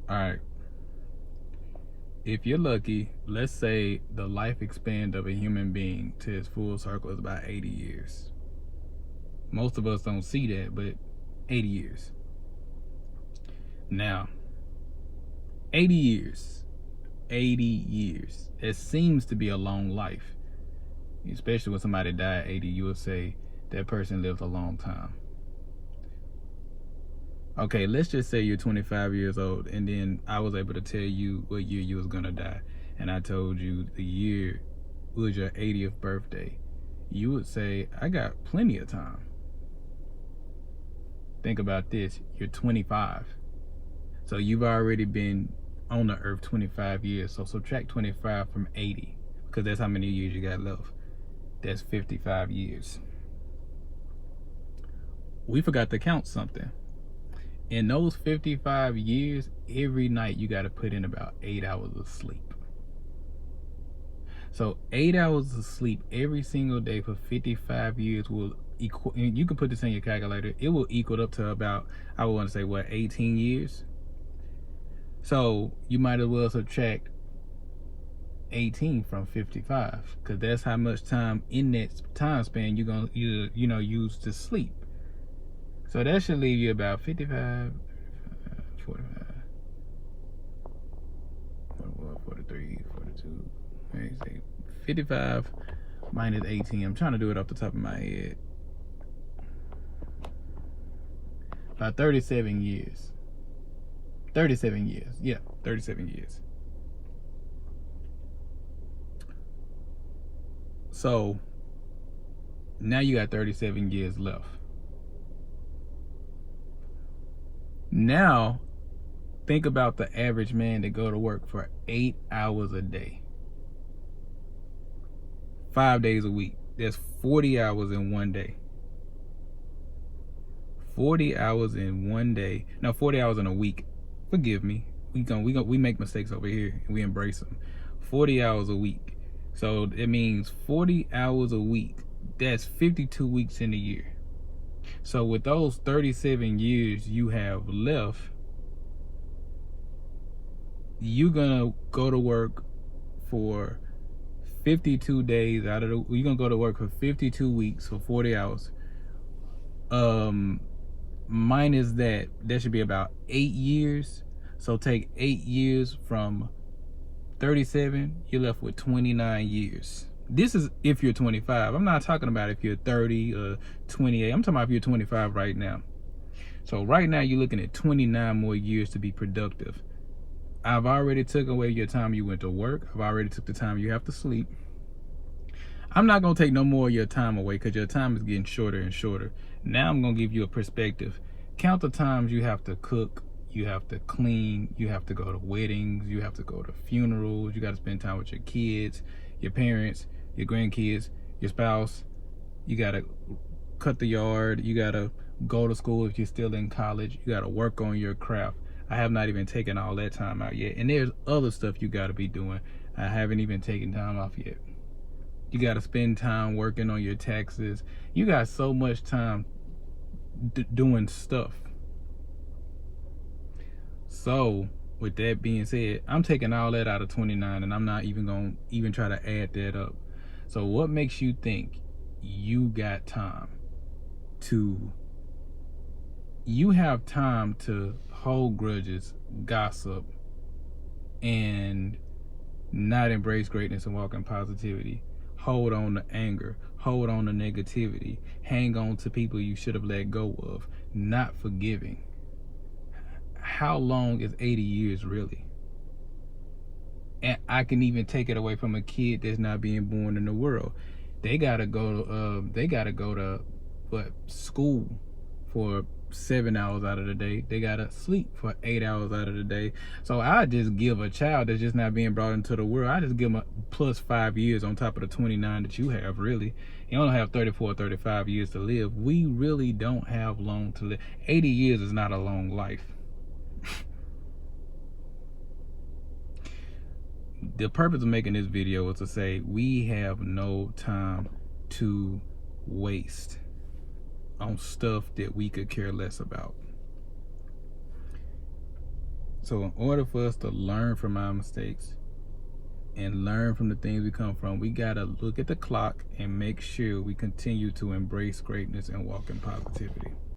All right. If you're lucky, let's say the life span of a human being to its full circle is about 80 years. Most of us don't see that, but 80 years. Now, 80 years. 80 years. It seems to be a long life. Especially when somebody died at 80, you would say that person lived a long time. Okay, let's just say you're 25 years old and then I was able to tell you what year you was gonna die, and I told you the year was your 80th birthday. You would say, I got plenty of time. Think about this, you're 25. So you've already been on the earth 25 years. So subtract 25 from 80, because that's how many years you got left. That's 55 years. We forgot to count something. In those 55 years, every night you got to put in about 8 hours of sleep. So 8 hours of sleep every single day for 55 years will equal, you can put this in your calculator, it will equal up to about, I would want to say, what, 18 years? So you might as well subtract 18 from 55, because that's how much time in that time span you're going to use to sleep. So that should leave you about 55, 45, 41, 43, 42, 55 minus 18. I'm trying to do it off the top of my head. About 37 years. 37 years. Yeah, 37 years. So now you got 37 years left. Now think about the average man that go to work for 8 hours a day, 5 days a week. That's 40 hours in one day. 40 hours in one day. No, 40 hours in a week. Forgive me. We make mistakes over here and we embrace them. 40 hours a week. So it means 40 hours a week. That's 52 weeks in a year. So with those 37 years you have left, you're gonna go to work for 52 days out of the, you're gonna go to work for 52 weeks for 40 hours. Minus that should be about 8 years. So take 8 years from 37, you're left with 29 years. This is if you're 25. I'm not talking about if you're 30 or 28. I'm talking about if you're 25 right now. So right now you're looking at 29 more years to be productive. I've already took away your time you went to work. I've already took the time you have to sleep. I'm not gonna take no more of your time away, because your time is getting shorter and shorter. Now I'm gonna give you a perspective. Count the times you have to cook, you have to clean, you have to go to weddings, you have to go to funerals, you gotta spend time with your kids, your parents, your grandkids, your spouse. You gotta cut the yard, you gotta go to school if you're still in college, you gotta work on your craft. I have not even taken all that time out yet. And there's other stuff you gotta be doing. I haven't even taken time off yet. You gotta spend time working on your taxes. You got so much time doing stuff. So with that being said, I'm taking all that out of 29, and I'm not even gonna try to add that up. So what makes you think you got time to, you have time to hold grudges, gossip, and not embrace greatness and walk in positivity? Hold on to anger, hold on to negativity, hang on to people you should have let go of, not forgiving. How long is 80 years really? And I can even take it away from a kid that's not being born in the world. They gotta go to what, school for 7 hours out of the day. They gotta sleep for 8 hours out of the day. So I just give a child that's just not being brought into the world, I just give them a plus 5 years on top of the 29 that you have. Really, you only have 34, 35 years to live. We really don't have long to live. 80 years is not a long life. The purpose of making this video is to say we have no time to waste on stuff that we could care less about. So in order for us to learn from our mistakes and learn from the things we come from, we gotta look at the clock and make sure we continue to embrace greatness and walk in positivity.